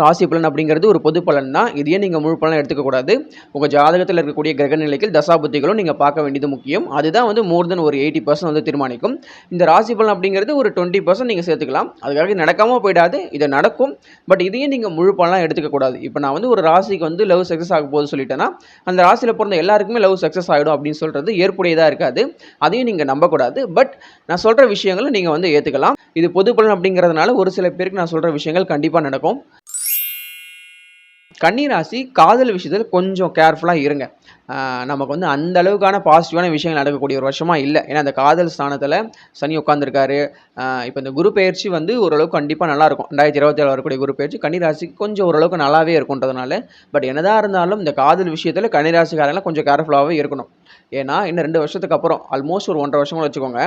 ராசி பலன் அப்படிங்கிறது ஒரு பொது பலன் தான். இதையே நீங்கள் முழு பலன் எடுத்துக்கக்கூடாது. உங்கள் ஜாதகத்தில் இருக்கக்கூடிய கிரக நிலைகள் தசாபுத்திகளும் நீங்கள் பார்க்க வேண்டியது முக்கியம். அதுதான் வந்து மோர் தென் ஒரு 80% வந்து தீர்மானிக்கும். இந்த ராசி பலன் அப்படிங்கிறது ஒரு 20% நீங்கள் சேர்த்துக்கலாம். அதுக்காக நடக்காமல் போயிடாது, இது நடக்கும். பட் இதையும் நீங்கள் முழு பலனாக எடுத்துக்கக்கூடாது. இப்போ நான் வந்து ஒரு ராசிக்கு வந்து லவ் சக்ஸஸ் ஆக போகுது சொல்லிட்டேன்னா, அந்த ராசியில் பிறந்த எல்லாருக்குமே லவ் சக்ஸஸ் ஆகிடும் அப்படின்னு சொல்கிறது ஏற்புடையதாக இருக்காது. அதையும் நீங்கள் நம்பக்கூடாது. பட் நான் சொல்கிற விஷயங்களை நீங்கள் வந்து ஏற்றுக்கலாம். இது பொது பலன் அப்படிங்கிறதுனால ஒரு சில பேருக்கு நான் சொல்கிற விஷயங்கள் கண்டிப்பாக நடக்கும். கன்னி ராசி காதல் விஷயத்தில் கொஞ்சம் கேர்ஃபுல்லாக இருங்க. நமக்கு வந்து அந்த அளவுக்கான பாசிட்டிவான விஷயங்கள் நடக்கக்கூடிய ஒரு வருஷமாக இல்லை. ஏன்னா அந்த காதல் ஸ்தானத்தில் சனி உட்காந்துருக்காரு. இப்போ இந்த குரு பயிற்சி வந்து ஓரளவுக்கு கண்டிப்பாக நல்லாயிருக்கும். 2027 வரக்கூடிய குரு பயிற்சி கன்னிராசிக்கு கொஞ்சம் ஓரளவுக்கு நல்லாவே இருக்குன்றதுனால. பட் என்னதான் இருந்தாலும் இந்த காதல் விஷயத்தில் கன்னிராசிக்காரங்களாம் கொஞ்சம் கேர்ஃபுல்லாகவே இருக்கணும். ஏன்னா இன்னும் 2 வருஷத்துக்கு அப்புறம் ஆல்மோஸ்ட் ஒரு 1.5 வருஷம் வச்சுக்கோங்க.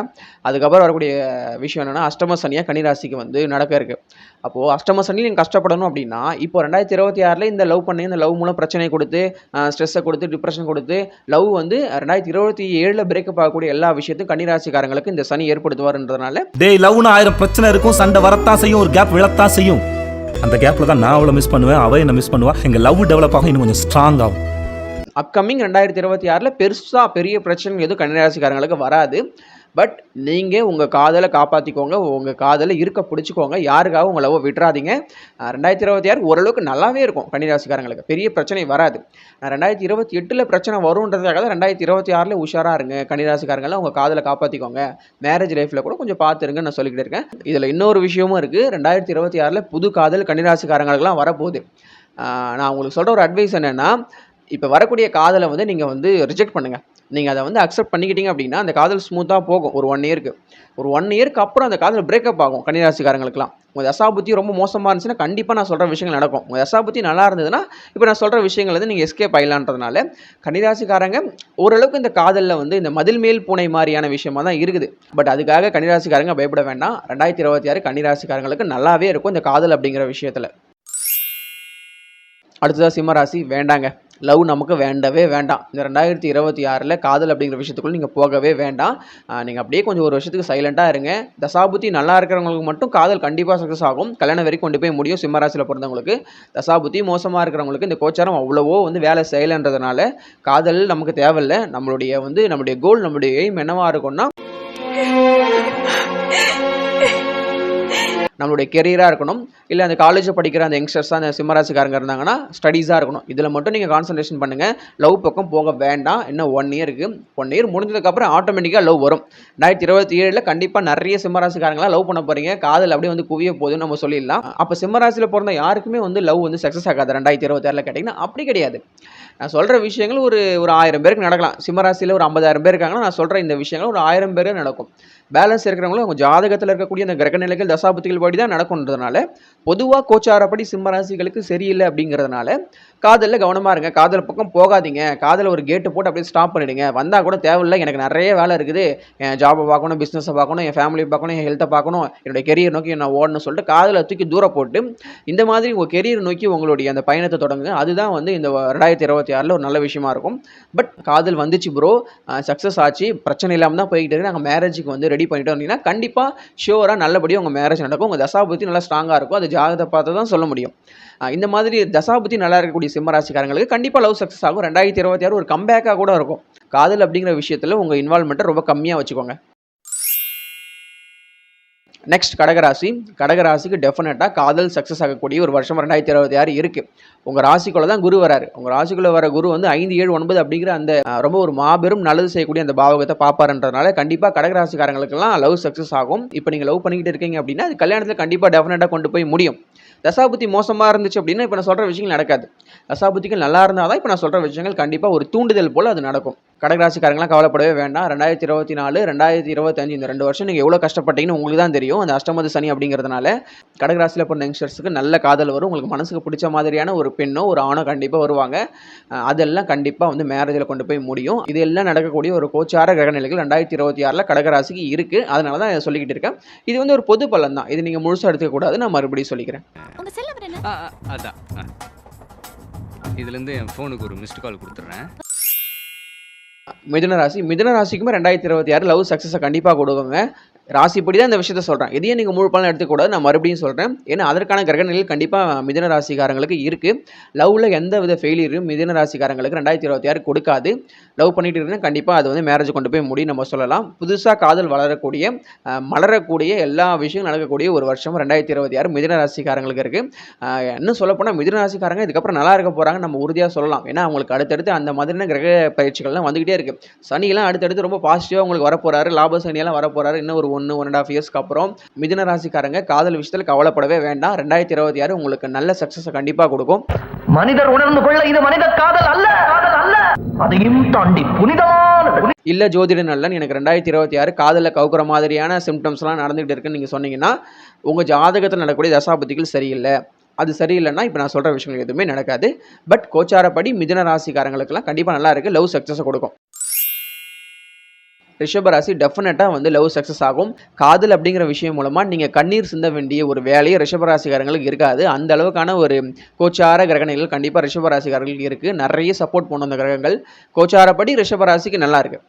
அதுக்கப்புறம் வரக்கூடிய விஷயம் என்னென்னா அஷ்டம சனியாக கன்னிராசிக்கு வந்து நடக்க இருக்குது. அப்போது அஷ்டம சனி நீங்கள் கஷ்டப்படணும் அப்படின்னா இப்போ 2026 இந்த லவ் பண்ணி இந்த லவ் மூலம் பிரச்சனை கொடுத்து ஸ்ட்ரெஸ்ஸை கொடுத்து டிப்ரெஷன் கொடுத்து லவ் வந்து 2027 பிரேக்கப் ஆகக்கூடிய எல்லா விஷயத்தையும் கன்னிராசிக்காரங்களுக்கு இந்த சனி ஏற்படுத்துவார்ன்றதுனால லவ்னு 1000 பிரச்சனை இருக்கும், சண்டை வரத்தான் செய்யும், ஒரு கேப் விழத்தான் செய்யும். அந்த கேப்ல தான் நான் அவளை மிஸ் பண்ணுவேன், அவ என்ன மிஸ் பண்ணுவா. எங்க லவ் டெவலப் ஆகும், இன்னும் கொஞ்சம் ஸ்ட்ராங் ஆகும். அப்கமிங் 2026 பெரிய பிரச்சனை எதுவும் கன்னிராசிக்காரங்களுக்கு வராது. பட் நீங்கள் உங்கள் காதலை காப்பாற்றிக்கோங்க, உங்கள் காதலை இருக்க பிடிச்சிக்கோங்க, யாருக்காக உங்கள் லவ்வை விட்டுறாதீங்க. 2026 ஓரளவுக்கு நல்லாவே இருக்கும் கன்னிராசிக்காரங்களுக்கு, பெரிய பிரச்சனை வராது. 2028 பிரச்சனை வரும்ன்றதுக்காக தான் 2026 உஷாராக இருங்க கன்னிராசிக்காரங்களாம், உங்கள் காதலை காப்பாற்றிக்கோங்க. மேரேஜ் லைஃப்பில் கூட கொஞ்சம் பார்த்துருங்க நான் சொல்லிக்கிட்டு இருக்கேன். இதில் இன்னொரு விஷயமும் இருக்குது. 2026 புது காதல் கன்னிராசிக்காரங்களுக்கெல்லாம் வரப்போகுது. நான் உங்களுக்கு சொல்கிற ஒரு அட்வைஸ் என்னென்னா, இப்போ வரக்கூடிய காதலை வந்து நீங்கள் வந்து ரிஜெக்ட் பண்ணுங்கள். நீங்கள் அதை வந்து அக்செப்ட் பண்ணிக்கிட்டீங்க அப்படின்னா அந்த காதல் ஸ்மூத்தாக போகும் ஒரு 1 இயருக்கு. ஒரு 1 இயருக்கு அப்புறம் அந்த காதல் பிரேக்கப் ஆகும் கன்னிராசிக்காரங்களுக்குலாம். உங்கள் தசாபுத்தி ரொம்ப மோசமாக இருந்துச்சுன்னா கண்டிப்பாக நான் சொல்கிற விஷயங்கள் நடக்கும். உங்கள் தசாபுத்தி நல்லா இருந்ததுன்னா இப்போ நான் சொல்கிற விஷயங்கள் வந்து நீங்கள் எஸ்கேப் ஆயிடலான்றதுனால கன்னிராசிக்காரங்க ஓரளவுக்கு இந்த காதலில் வந்து இந்த மதில் மேல் பூனை மாதிரியான விஷயமா தான் இருக்குது. பட் அதுக்காக கன்னிராசிக்காரங்க பயப்பட வேண்டாம். 2026 கன்னிராசிக்காரங்களுக்கு நல்லாவே இருக்கும் இந்த காதல் அப்படிங்கிற விஷயத்தில். அடுத்ததாக சிம்மராசி. வேண்டாங்க, லவ் நமக்கு வேண்டவே வேண்டாம். இந்த 2026 காதல் அப்படிங்கிற விஷயத்துக்குள்ள நீங்கள் போகவே வேண்டாம். நீங்கள் அப்படியே கொஞ்சம் ஒரு வருஷத்துக்கு சைலண்ட்டாக இருங்க. தசாபுத்தி நல்லா இருக்கிறவங்களுக்கு மட்டும் காதல் கண்டிப்பாக சக்ஸஸ் ஆகும், கல்யாணம் வரைக்கும் கொண்டு போய் முடியும். சிம்மராசியில் பிறந்தவங்களுக்கு தசாபுத்தி மோசமாக இருக்கிறவங்களுக்கு இந்த கோச்சாரம் அவ்வளவோ வந்து வேலை செய்யலைன்றதுனால காதல் நமக்கு தேவையில்லை. நம்மளுடைய கோல், நம்மளுடைய எய்ம் என்னவா இருக்கும்னா நம்மளுடைய கெரியராக இருக்கணும். இல்லை அந்த காலேஜில் படிக்கிற அந்த யங்ஸ்டர்ஸாக அந்த சிம்மராசிக்காரங்க இருந்தாங்கன்னா ஸ்டடீஸாக இருக்கணும். இதில் மட்டும் நீங்கள் கான்சன்ட்ரேஷன் பண்ணுங்கள். லவ் பக்கம் போக வேண்டாம். இன்னும் 1 இயர் இருக்குது. 1 இயர் முடிஞ்சதுக்கப்புறம் ஆட்டோமேட்டிக்காக லவ் வரும். 2027 கண்டிப்பாக நிறைய சிம்மராசிக்காரங்களாம் லவ் பண்ண போகிறீங்க. காதல் அப்படியே வந்து குவிய போகுதுன்னு நம்ம சொல்லிடலாம். அப்போ சிம்மராசியில் பிறந்த யாருக்குமே வந்து லவ் வந்து சக்ஸஸ் ஆகாது 2026 கேட்டிங்கன்னா. அப்படி கிடையாது. நான் சொல்கிற விஷயங்கள் ஒரு 1000 பேருக்கு நடக்கலாம். சிம்மராசியில் ஒரு 50,000 பேர் இருக்காங்கன்னா நான் சொல்கிற இந்த விஷயங்கள் ஒரு 1000 பேர் நடக்கும். பேலன்ஸ் இருக்கிறவங்களும் உங்கள் ஜாதகத்தில் இருக்கக்கூடிய அந்த கிரக நிலைகள் தசாபுத்திகள் படி தான் நடக்கும்ன்றதுனால பொதுவாக கோச்சாரப்படி சிம்மராசிகளுக்கு சரியில்லை அப்படிங்கிறதுனால காதலில் கவனமாக இருங்க. காதல் பக்கம் போகாதீங்க. காதலை ஒரு கேட்டு போட்டு அப்படியே ஸ்டாப் பண்ணிவிடுங்க. வந்தால் கூட தேவையில்லை, எனக்கு நிறைய வேலை இருக்குது, என் ஜாபை பார்க்கணும், பிஸ்னஸை பார்க்கணும், என் ஃபேமிலியை பார்க்கணும், என் ஹெல்த்தை பார்க்கணும், என்னுடைய கெரியர் நோக்கி நான் ஓடணும்னு சொல்லிட்டு காதலை தூக்கி தூரம் போட்டு இந்த மாதிரி உங்கள் கெரியர் நோக்கி உங்களுடைய அந்த பயணத்தை தொடங்குங்க. அதுதான் வந்து இந்த 2026 ஒரு நல்ல விஷயமா இருக்கும். பட் காதல் வந்துச்சு ப்ரோ, சக்ஸஸ் ஆச்சு, பிரச்சனை இல்லாமல் தான் போய்கிட்டு இருக்கு, நாங்கள் மேரேஜுக்கு வந்து ரெடி பண்ணிட்டோம் அப்படின்னா கண்டிப்பாக ஷியோராக நல்லபடியாக உங்கள் மேரேஜ் நடக்கும். உங்கள் தசாபுத்தி நல்லா ஸ்ட்ராங்காக இருக்கும். அது ஜாதகத்தை பார்த்து தான் சொல்ல முடியும். இந்த மாதிரி தசாபுத்தி நல்லா இருக்கக்கூடிய சிம்மராசிக்காரங்களுக்கு கண்டிப்பாக லவ் சக்ஸஸ் ஆகும். 2026 ஒரு கம்பேக்காக கூட இருக்கும். காதல் அப்படிங்கிற விஷயத்தில் உங்கள் இன்வால்மெண்ட்டை ரொம்ப கம்மியாக வச்சுக்கோங்க. நெக்ஸ்ட் கடகராசிக்கு டெஃபினட்டாக காதல் சக்ஸஸ் ஆகக்கூடிய ஒரு வருஷம் 2026 இருக்குது. உங்கள் ராசிக்குள்ளே தான் குரு வராரு. உங்கள் ராசிக்குள்ளே வர குரு வந்து 5, 7, 9 அப்படிங்கிற அந்த ரொம்ப ஒரு மாபெரும் நல்லது செய்யக்கூடிய அந்த பாவகத்தை பார்ப்பாருன்றதுனால கண்டிப்பாக கடகராசிக்காரங்களுக்கெல்லாம் லவ் சக்ஸஸ் ஆகும். இப்போ நீங்கள் லவ் பண்ணிக்கிட்டு இருக்கீங்க அப்படின்னா அது கல்யாணத்தில் கண்டிப்பாக டெஃபினட்டாக கொண்டு போய் முடியும். தசாபுத்தி மோசமாக இருந்துச்சு அப்படின்னா இப்போ நான் சொல்கிற விஷயங்கள் நடக்காது. தசாபுத்திகள் நல்லா இருந்தால் தான் இப்போ நான் சொல்கிற விஷயங்கள் கண்டிப்பாக ஒரு தூண்டுதல் போல் அது நடக்கும். கடகராசிக்காரங்களாம் கவலைப்படவே வேண்டாம். 2024, 2025 இந்த 2 வருஷம் நீங்கள் எவ்வளோ கஷ்டப்பட்டீங்கன்னு உங்களுக்கு தான் தெரியும். அந்த அஷ்டமது சனி அப்படிங்கிறதுனால கடகராசியில் பிறந்த யங்ஸ்டர்ஸுக்கு நல்ல காதல் வரும். உங்களுக்கு மனசுக்கு பிடிச்ச மாதிரியான ஒரு பெண்ணோ ஒரு ஆணோ கண்டிப்பாக வருவாங்க. அதெல்லாம் கண்டிப்பாக வந்து மேரேஜில் கொண்டு போய் முடியும். இதெல்லாம் நடக்கக்கூடிய ஒரு கோச்சார கிரகநிலைகள் 2026 கடகராசிக்கு இருக்குது. அதனால தான் இதை சொல்லிக்கிட்டு இருக்கேன். இது வந்து ஒரு பொது பலன் தான். இது நீங்கள் முழுசாக எடுத்துக்கக்கூடாது. நான் மறுபடியும் சொல்லிக்கிறேன். அதான் இதுலேருந்து என் ஃபோனுக்கு ஒரு மிஸ்டு கால் கொடுத்துட்றேன். மிதுன ராசிக்குமே 2026 லவ் சக்ஸஸை கண்டிப்பாக கொடுக்குங்க. ராசிப்படி தான் இந்த விஷயத்த சொல்கிறேன். இதையும் நீங்கள் முழு பலன் எடுத்துக்கூடாது. நான் மறுபடியும் சொல்கிறேன். ஏன்னா அதற்கான கிரகநிலைகள் கண்டிப்பாக மிதுன ராசிக்காரங்களுக்கு இருக்குது. லவ்வில் எந்த வித ஃபெயிலியரும் மிதுன ராசிக்காரங்களுக்கு 2026 கொடுக்காது. லவ் பண்ணிட்டு இருந்தால் கண்டிப்பாக அது வந்து மேரேஜ் கொண்டு போய் முடியும் நம்ம சொல்லலாம். புதுசாக காதல் வளரக்கூடிய மலரக்கூடிய எல்லா விஷயங்களும் நடக்கக்கூடிய ஒரு வருஷம் 2026 மிதுன ராசிக்காரங்களுக்கு இருக்குது. இன்னும் சொல்லப்போனால் மிதுன ராசிக்காரங்க இதுக்கப்புறம் நல்லா இருக்க போகிறாங்க நம்ம உறுதியாக சொல்லலாம். ஏன்னா அவங்களுக்கு அடுத்தடுத்து அந்த மாதிரியான கிரக பயிற்சிகள்லாம் வந்துக்கிட்டே இருக்குது. சனியெல்லாம் அடுத்தடுத்து ரொம்ப பாசிட்டிவாக உங்களுக்கு வரப்போகிறாரு. லாப சனியெல்லாம் வரப்போகிறாரு. இன்னும் ஒரு 1.5 இயர்ஸ்க்கு அப்புறம் மிதுன ராசிக்காரங்க காதல் விஷயத்தில் கவலைப்படவே வேண்டாம். 2026 உங்களுக்கு நல்ல சக்ஸஸை கண்டிப்பாக கொடுக்கும். மனிதர் உணர்ந்து கொள்ள இது மனித காதல் அல்ல, அதையும் தாண்டி புனிதமானது. இல்லை ஜோதிட நல்லன் எனக்கு 2026 காதலில் கவுக்குற மாதிரியான சிம்டம்ஸ்லாம் நடந்துகிட்டு இருக்குன்னு நீங்கள் சொன்னீங்கன்னா உங்கள் ஜாதகத்தில் நடக்கக்கூடிய தசாபதிகள் சரியில்லை. அது சரியில்லைன்னா இப்போ நான் சொல்கிற விஷயங்கள் எதுவுமே நடக்காது. பட் கோச்சாரப்படி மிதுன ராசிக்காரங்களுக்கெல்லாம் கண்டிப்பாக நல்லா இருக்குது. லவ் சக்ஸஸை கொடுக்கும். ரிஷபராசி டெஃபினட்டாக வந்து லவ் சக்ஸஸ் ஆகும். காதல் அப்படிங்கிற விஷயம் மூலமாக நீங்கள் கண்ணீர் சிந்த வேண்டிய ஒரு வேலையை ரிஷபராசிக்காரங்களுக்கு இருக்காது. அந்த அளவுக்கான ஒரு கோச்சார கிரகணிகள் கண்டிப்பாக ரிஷபராசிக்காரங்களுக்கு இருக்குது. நிறைய சப்போர்ட் பண்ணும் அந்த கிரகங்கள். கோச்சாரப்படி ரிஷபராசிக்கு நல்லா இருக்குது.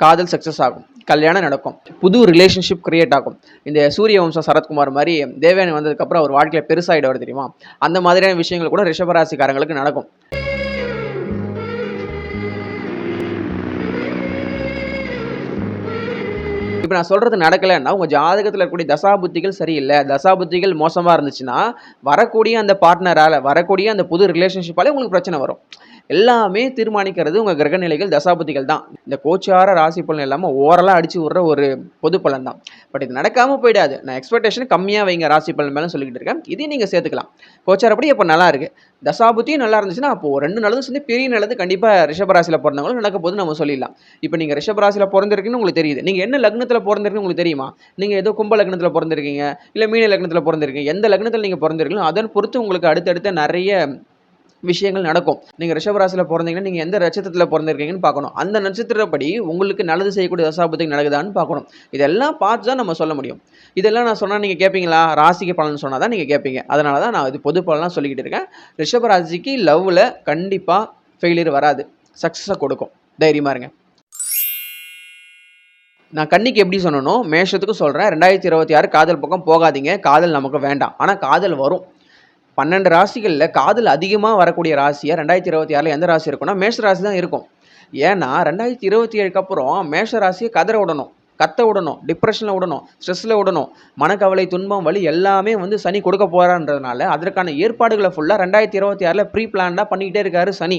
காதல் சக்ஸஸ் ஆகும். கல்யாணம் நடக்கும். புது ரிலேஷன்ஷிப் கிரியேட் ஆகும். இந்த சூரிய வம்சம் சரத்குமார் மாதிரி தேவயானி வந்ததுக்கப்புறம் அவர் வாழ்க்கையில் பெருசாகிடுவார் தெரியுமா? அந்த மாதிரியான விஷயங்கள் கூட ரிஷபராசிக்காரங்களுக்கு நடக்கும். இப்போ நான் சொல்கிறது நடக்கலைன்னா உங்கள் ஜாதகத்தில் இருக்கக்கூடிய தசாபுத்திகள் சரியில்லை, தசாபுத்திகள் மோசமாக இருந்துச்சுன்னா வரக்கூடிய அந்த பார்ட்னரால் வரக்கூடிய அந்த புது ரிலேஷன்ஷிப்பாலே உங்களுக்கு பிரச்சனை வரும். எல்லாமே தீர்மானிக்கிறது உங்கள் கிரகநிலைகள் தசாபுத்திகள் தான். இந்த கோச்சார ராசி பலன் இல்லாமல் ஓரலாக அடித்து விடுற ஒரு பொது பலன் தான். பட் இது நடக்காமல் போயிடாது. நான் எக்ஸ்பெக்டேஷன் கம்மியாக வைங்க ராசி பலன் மேலே சொல்லிக்கிட்டு இருக்கேன். இதையும் நீங்கள் சேர்த்துக்கலாம். கோச்சாரப்படி இப்போ நல்லா இருக்குது. தசாபுத்தியும் நல்லா இருந்துச்சுன்னா அப்போது 2 நல்லதும் சேர்ந்து பெரிய நல்லது கண்டிப்பாக ரிஷபராசியில் பிறந்தவங்களும் நடக்க போது நம்ம சொல்லிடலாம். இப்போ நீங்கள் ரிஷபராசியில் பிறந்திருக்குன்னு உங்களுக்கு தெரியுது. நீங்கள் என்ன லக்னத்தில் பிறந்திருக்குன்னு உங்களுக்கு தெரியுமா? நீங்கள் ஏதோ கும்ப லக்னத்தில் பிறந்திருக்கீங்க, இல்லை மீன லக்னத்தில் பிறந்திருக்கீங்க. எந்த லக்னத்தில் நீங்கள் பிறந்திருக்கீங்களோ அதன் பொறுத்து உங்களுக்கு அடுத்தடுத்த நிறைய விஷயங்கள் நடக்கும். நீங்கள் ரிஷபராசியில் பிறந்தீங்கன்னா நீங்கள் எந்த நட்சத்திரத்தில் பிறந்திருக்கீங்கன்னு பார்க்கணும். அந்த நட்சத்திரப்படி உங்களுக்கு நல்லது செய்யக்கூடிய தசாபுத்திகள் நடக்குதான்னு பார்க்கணும். இதெல்லாம் பார்த்து தான் நம்ம சொல்ல முடியும். இதெல்லாம் நான் சொன்னால் நீங்கள் கேட்பீங்களா? ராசிக்கு பலன் சொன்னால் தான் நீங்கள் கேட்பீங்க. அதனால தான் நான் இது பொது பலனாக சொல்லிக்கிட்டு இருக்கேன். ரிஷபராசிக்கு லவ்வில் கண்டிப்பாக ஃபெயிலியர் வராது. சக்ஸஸை கொடுக்கும். தைரியமாக இருங்க. நான் கன்னிக்கு எப்படி சொன்னனோ மேஷத்துக்கு சொல்கிறேன். 2026 காதல் பக்கம் போகாதீங்க. காதல் நமக்கு வேண்டாம். ஆனால் காதல் வரும். 12 ராசிகளில் காதல் அதிகமாக வரக்கூடிய ராசியாக 2026 எந்த ராசி இருக்குன்னா மேஷ ராசி தான் இருக்கும். ஏன்னா 2027க்கு அப்புறம் மேஷ ராசியை கதற விடணும், கத்த விடணும், டிப்ரெஷனில் விடணும், ஸ்ட்ரெஸ்ஸில் விடணும். மனக்கவலை, துன்பம், வலி எல்லாமே வந்து சனி கொடுக்க போகிறான்றதுனால அதற்கான ஏற்பாடுகளை ஃபுல்லாக 2026 ப்ரீ பிளான்டாக பண்ணிக்கிட்டே இருக்காரு சனி.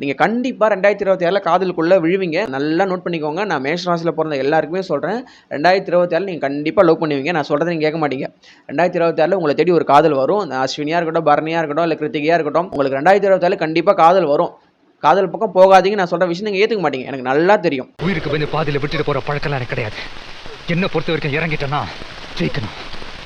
நீங்கள் கண்டிப்பாக 2026 காதலுக்குள்ளே விழுவீங்க. நல்லா நோட் பண்ணிக்கோங்க. நான் மேஷ ராசியில் பிறந்த எல்லாருக்குமே சொல்கிறேன். 2026 நீங்கள் கண்டிப்பாக லவ் பண்ணுவீங்க. நான் சொல்கிறத நீங்கள் கேட்க மாட்டீங்க. 2026 உங்களை தேடி ஒரு காதல் வரும். அஸ்வினியாக இருக்கட்டும், பரணியாக இருக்கட்டும், இல்லை கிருத்திகையாக இருக்கட்டும், உங்களுக்கு 2026 கண்டிப்பாக காதல் வரும். காதல் பக்கம் போகாதீங்க. நான் சொல்கிற விஷயம் நீங்கள் ஏற்றுக்க மாட்டீங்க. எனக்கு நல்லா தெரியும். உயிருக்கு வந்து பாதியில் விட்டுட்டு போகிற பழக்கெல்லாம் எனக்கு கிடையாது. என்ன பொறுத்த வரைக்கும் இறங்கிட்டேன்னா ஜெயிக்கணும்,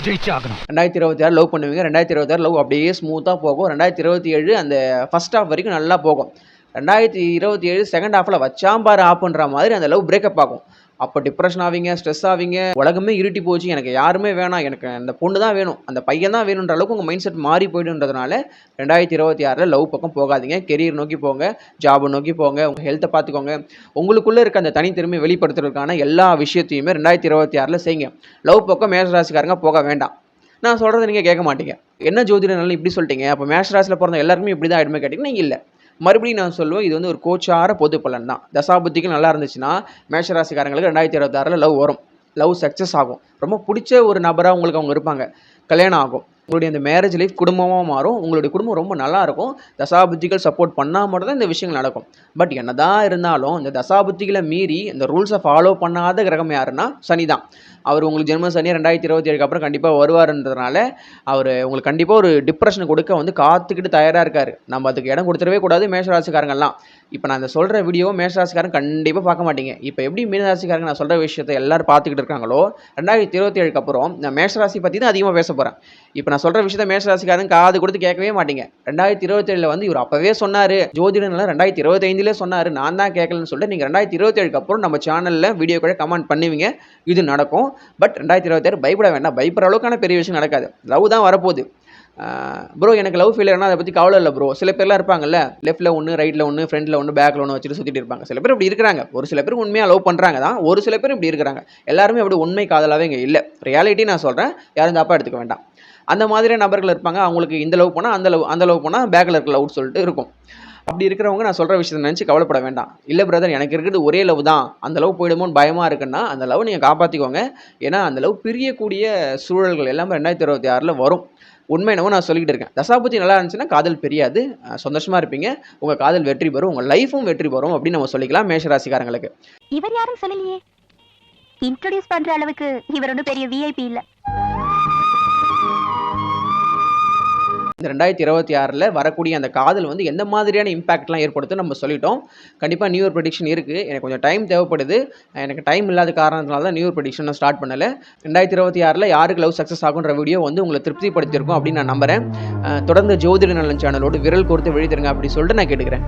ஜெயிச்சு ஆகணும். 2026 லவ் பண்ணுவீங்க. 2026 லவ் அப்படியே ஸ்மூத்தாக போகும். 2027 அந்த ஃபர்ஸ்ட் ஹாஃப் வரைக்கும் நல்லா போகும். 2027 செகண்ட் ஹாஃபில் வச்சாம்பார் ஆப்புன்ற மாதிரி அந்த லவ் பிரேக்கப் ஆகும். அப்போ டிப்ரெஷன் ஆவீங்க, ஸ்ட்ரெஸ் ஆவீங்க, உலகமே இருட்டி போச்சு, எனக்கு யாருமே வேணாம், எனக்கு அந்த பொண்ணு தான் வேணும், அந்த பையன் தான் வேணுன்ற அளவுக்கு உங்கள் மைண்ட் செட் மாறி போய்டுன்றதுனால 2026 லவ் பக்கம் போகாதீங்க. கெரியர் நோக்கி போங்க, ஜாபை நோக்கி போங்க, உங்கள் ஹெல்த்தை பார்த்துக்கோங்க. உங்களுக்குள்ளே இருக்க அந்த தனித்திறமை வெளிப்படுத்துறதுக்கான எல்லா விஷயத்தையுமே 2026 செய்யுங்க. லவ் பக்கம் மேஷராசிக்காரங்க போக வேண்டாம். நான் சொல்கிறத நீங்கள் கேட்க மாட்டீங்க. என்ன ஜோதிடனாலும் இப்படி சொல்லிட்டீங்க, அப்போ மேஷராசியில் பிறந்த எல்லாருக்குமே இப்படி தான் ஆகிடுமே கேட்டிங்கன்னா இல்லை. மறுபடியும் நான் சொல்லுவேன், இது வந்து ஒரு கோச்சார பொது பலன் தான். தசாபுத்திகள் நல்லா இருந்துச்சுன்னா மேஷராசிக்காரங்களுக்கு 2026 லவ் வரும். லவ் சக்ஸஸ் ஆகும். ரொம்ப பிடிச்ச ஒரு நபராக உங்களுக்கு அவங்க இருப்பாங்க. கல்யாணம் ஆகும். உங்களுடைய அந்த மேரேஜ் லைஃப் குடும்பமாக மாறும். உங்களுடைய குடும்பம் ரொம்ப நல்லாயிருக்கும். தசாபுத்திகள் சப்போர்ட் பண்ணால் மட்டும் தான் இந்த விஷயங்கள் நடக்கும். பட் என்னதான் இருந்தாலும் இந்த தசாபுத்திகளை மீறி இந்த ரூல்ஸை ஃபாலோ பண்ணாத கிரகம் யாருன்னா சனி தான். அவர் உங்களுக்கு ஜென்ம சனி 2027 அப்புறம் கண்டிப்பாக வருவாருன்றதுனால அவர் உங்களுக்கு கண்டிப்பாக ஒரு டிப்ரெஷன் கொடுக்க வந்து காத்துக்கிட்டு தயாராக இருக்கார். நம்ம அதுக்கு இடம் கொடுத்துடவே கூடாது மேஷராசிக்காரங்கெல்லாம். இப்போ நான் இந்த சொல்கிற வீடியோ மேஷராசிக்காரங்க கண்டிப்பாக பார்க்க மாட்டீங்க. இப்போ எப்படி மீனராசிக்காரங்க நான் சொல்கிற விஷயத்தை எல்லோரும் பார்த்துக்கிட்டு இருக்காங்களோ 2027 அப்புறம் நான் மேஷராசி பற்றி தான் அதிகமாக பேச போகிறேன். இப்போ நான் சொல்கிற விஷயத்த மேஷராசிக்காரங்க காது கொடுத்து கேட்கவே மாட்டீங்க. 2027 வந்து இவர் அப்போவே சொன்னார், ஜோதிடனால 2025 சொன்னார், நான் தான் கேட்கலன்னு சொல்லிட்டு நீங்கள் 2027 அப்புறம் நம்ம சேனலில் வீடியோ கூட கமெண்ட் பண்ணுவீங்க. இது நடக்கும். பட் 2026 பயப்பட வேண்டாம். பயப்படுற அளவுக்கான பெரிய விஷயம் நடக்காது. லவ் தான் வரப்போகுது. ப்ரோ எனக்கு லவ் ஃபெயிலியர்னா அதை பற்றி கவலை இல்லை ப்ரோ. சில பேர்லாம் இருப்பாங்கல்ல, லெஃப்ட்டில் ஒன்று, ரைட்டில் ஒன்று, ஃப்ரண்ட்டில் ஒன்று, பேக்கில் ஒன்று வச்சுட்டு சுற்றிட்டு இருப்பாங்க. சில பேர் இப்படி இருக்கிறாங்க. ஒரு சில பேர் உண்மையாக லவ் பண்ணுறாங்க தான், ஒரு சில பேர் இப்படி இருக்கிறாங்க. எல்லாருமே அப்படி உண்மை காதலாகவே இங்கே இல்லை. ரியாலிட்டி நான் சொல்கிறேன், யாரும் தப்பாக எடுத்துக்க வேண்டாம். அந்த மாதிரியான நபர்கள் இருப்பாங்க. அவங்களுக்கு இந்த லவ் போனால் அந்த லவ் போனால் பேக்கில் இருக்க லவ் சொல்லிட்டு இருக்கும். அப்படி இருக்கிறவங்க நான் சொல்கிற விஷயத்தை நினச்சி கவலைப்பட வேண்டாம். இல்லை பிரதர் எனக்கு இருக்கிறது ஒரே லவ் தான், அந்த லவ் போயிடுமோன்னு பயமாக இருக்குன்னா அந்த லவ் நீங்கள் காப்பாற்றிக்கோங்க. ஏன்னா அந்த லவ் பிரியக்கூடிய சூழல்கள் எல்லாமே 2026 வரும். உண்மை என்னவோ நான் சொல்லிக்கிட்டு இருக்கேன். தசாபுத்தி நல்லா இருந்துச்சுன்னா காதல் பிரியாது, சந்தோஷமாக இருப்பீங்க, உங்கள் காதல் வெற்றி பெறும், உங்கள் லைஃபும் வெற்றி பெறும் அப்படின்னு நம்ம சொல்லிக்கலாம் மேஷராசிக்காரங்களுக்கு. இவர் யாரும் சொல்லலையே, இன்ட்ரோடியூஸ் பண்ற அளவுக்கு இவர் ஒன்றும் பெரிய விஐபி இல்ல. இந்த 2026 வரக்கூடிய அந்த காதல் வந்து எந்த மாதிரியான இம்பாக்ட்லாம் ஏற்படுத்தும் நம்ம சொல்லிட்டோம். கண்டிப்பாக நியூ இயர் ப்ரெடிக்ஷன் இருக்குது. எனக்கு கொஞ்சம் டைம் தேவைப்படுது. எனக்கு டைம் இல்லாத காரணத்தினால தான் நியூ இயர் ப்ரெடிக்ஷன் ஸ்டார்ட் பண்ணலை. 2026 யாருக்கு லவ் சக்ஸஸ் ஆகுன்ற வீடியோ வந்து உங்களை திருப்திப்படுத்தியிருக்கும் அப்படின்னு நான் நம்புகிறேன். தொடர்ந்து ஜோதிட நலன் சேனலோடு விரல் கோர்த்து விழித்திருங்க அப்படி சொல்லிட்டு நான் கேட்டுக்கிறேன்.